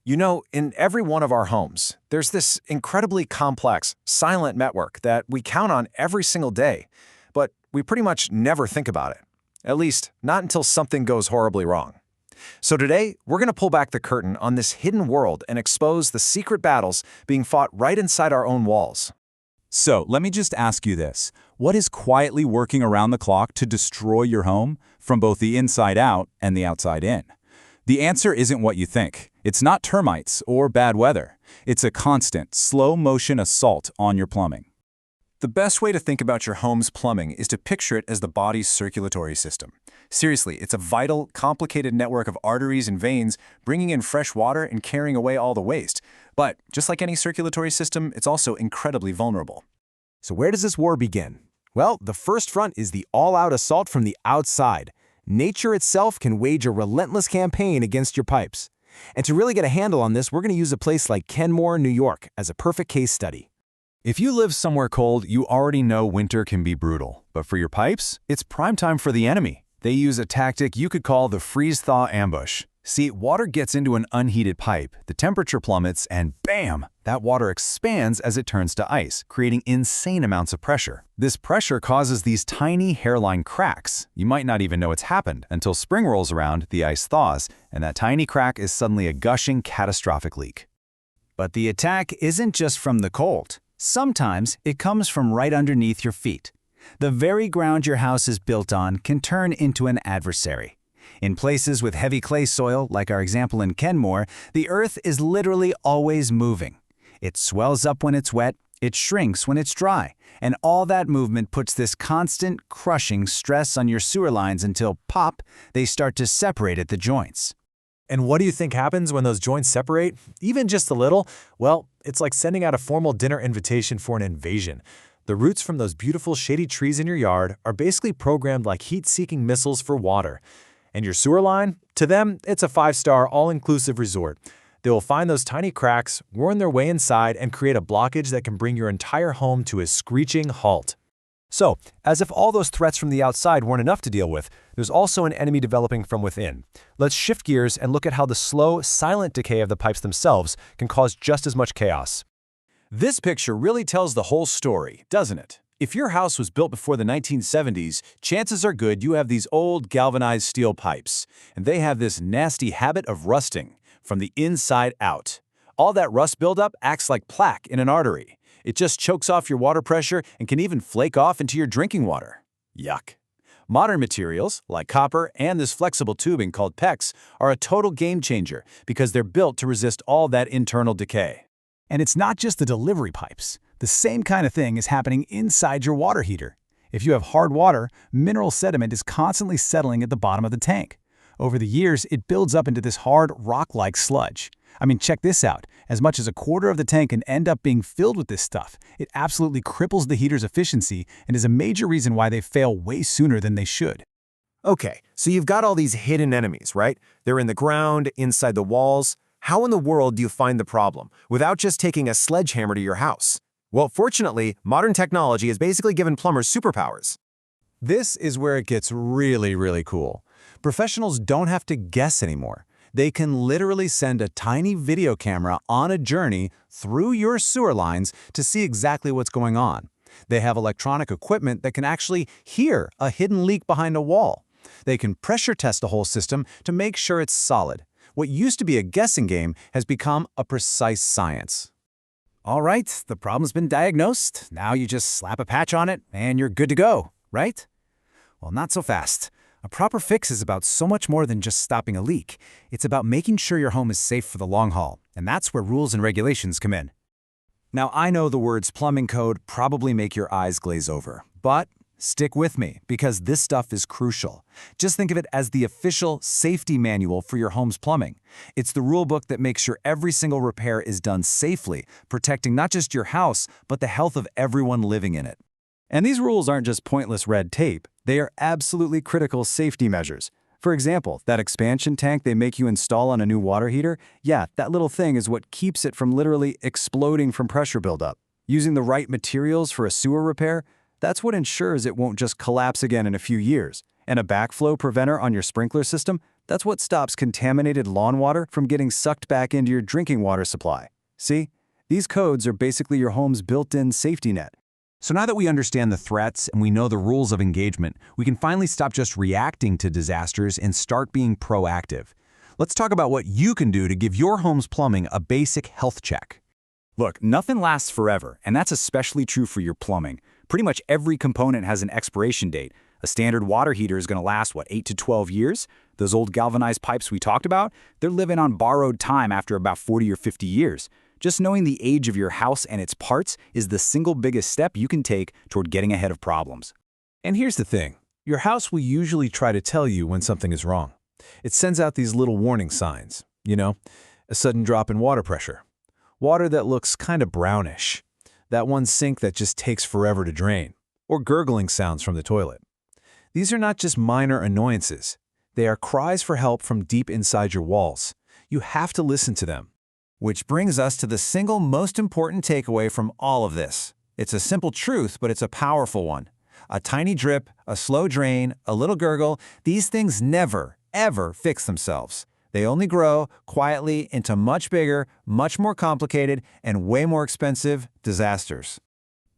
You know, in every one of our homes, there's this incredibly complex, silent network that we count on every single day, but we pretty much never think about it. At least, not until something goes horribly wrong. So today, we're going to pull back the curtain on this hidden world and expose the secret battles being fought right inside our own walls. So, let me just ask you this. What is quietly working around the clock to destroy your home from both the inside out and the outside in? The answer isn't what you think. It's not termites or bad weather. It's a constant, slow-motion assault on your plumbing. The best way to think about your home's plumbing is to picture it as the body's circulatory system. Seriously, it's a vital, complicated network of arteries and veins bringing in fresh water and carrying away all the waste. But just like any circulatory system, it's also incredibly vulnerable. So where does this war begin? Well, the first front is the all-out assault from the outside. Nature itself can wage a relentless campaign against your pipes. And to really get a handle on this, we're going to use a place like Kenmore, New York, as a perfect case study. If you live somewhere cold, you already know winter can be brutal. But for your pipes, it's prime time for the enemy. They use a tactic you could call the freeze-thaw ambush. See, water gets into an unheated pipe, the temperature plummets, and bam! That water expands as it turns to ice, creating insane amounts of pressure. This pressure causes these tiny hairline cracks. You might not even know it's happened until spring rolls around, the ice thaws, and that tiny crack is suddenly a gushing, catastrophic leak. But the attack isn't just from the cold. Sometimes it comes from right underneath your feet. The very ground your house is built on can turn into an adversary. In places with heavy clay soil, like our example in Kenmore, the earth is literally always moving. It swells up when it's wet, it shrinks when it's dry, and all that movement puts this constant, crushing stress on your sewer lines until, pop, they start to separate at the joints. And what do you think happens when those joints separate? Even just a little? Well, it's like sending out a formal dinner invitation for an invasion. The roots from those beautiful shady trees in your yard are basically programmed like heat-seeking missiles for water. And your sewer line? To them, it's a 5-star, all-inclusive resort. They will find those tiny cracks, worm their way inside, and create a blockage that can bring your entire home to a screeching halt. So, as if all those threats from the outside weren't enough to deal with, there's also an enemy developing from within. Let's shift gears and look at how the slow, silent decay of the pipes themselves can cause just as much chaos. This picture really tells the whole story, doesn't it? If your house was built before the 1970s, chances are good you have these old galvanized steel pipes, and they have this nasty habit of rusting from the inside out. All that rust buildup acts like plaque in an artery. It just chokes off your water pressure and can even flake off into your drinking water. Yuck. Modern materials, like copper and this flexible tubing called PEX, are a total game changer because they're built to resist all that internal decay. And it's not just the delivery pipes. The same kind of thing is happening inside your water heater. If you have hard water, mineral sediment is constantly settling at the bottom of the tank. Over the years, it builds up into this hard, rock-like sludge. I mean, check this out. As much as a quarter of the tank can end up being filled with this stuff. It absolutely cripples the heater's efficiency and is a major reason why they fail way sooner than they should. Okay, so you've got all these hidden enemies, right? They're in the ground, inside the walls. How in the world do you find the problem without just taking a sledgehammer to your house? Well, fortunately, modern technology has basically given plumbers superpowers. This is where it gets really cool. Professionals don't have to guess anymore. They can literally send a tiny video camera on a journey through your sewer lines to see exactly what's going on. They have electronic equipment that can actually hear a hidden leak behind a wall. They can pressure test the whole system to make sure it's solid. What used to be a guessing game has become a precise science. All right, the problem's been diagnosed. Now you just slap a patch on it and you're good to go, right? Well, not so fast. A proper fix is about so much more than just stopping a leak. It's about making sure your home is safe for the long haul, and that's where rules and regulations come in. Now, I know the words plumbing code probably make your eyes glaze over, but stick with me because this stuff is crucial. Just think of it as the official safety manual for your home's plumbing. It's the rule book that makes sure every single repair is done safely, protecting not just your house, but the health of everyone living in it. And these rules aren't just pointless red tape. They are absolutely critical safety measures. For example, that expansion tank they make you install on a new water heater, yeah, that little thing is what keeps it from literally exploding from pressure buildup. Using the right materials for a sewer repair, that's what ensures it won't just collapse again in a few years. And a backflow preventer on your sprinkler system, That's what stops contaminated lawn water from getting sucked back into your drinking water supply. See? These codes are basically your home's built-in safety net. So now that we understand the threats and we know the rules of engagement, we can finally stop just reacting to disasters and start being proactive. Let's talk about what you can do to give your home's plumbing a basic health check. Look, nothing lasts forever, and that's especially true for your plumbing. Pretty much every component has an expiration date. A standard water heater is going to last, 8 to 12 years? Those old galvanized pipes we talked about, they're living on borrowed time after about 40 or 50 years. Just knowing the age of your house and its parts is the single biggest step you can take toward getting ahead of problems. And here's the thing. Your house will usually try to tell you when something is wrong. It sends out these little warning signs, a sudden drop in water pressure, water that looks kind of brownish, that one sink that just takes forever to drain, or gurgling sounds from the toilet. These are not just minor annoyances. They are cries for help from deep inside your walls. You have to listen to them. Which brings us to the single most important takeaway from all of this. It's a simple truth, but it's a powerful one. A tiny drip, a slow drain, a little gurgle, these things never, ever fix themselves. They only grow quietly into much bigger, much more complicated, and way more expensive disasters.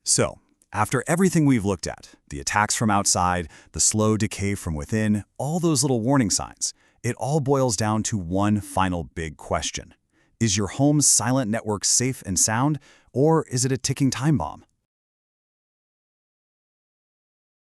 So, after everything we've looked at, the attacks from outside, the slow decay from within, all those little warning signs, it all boils down to one final big question. Is your home's silent network safe and sound, or is it a ticking time bomb?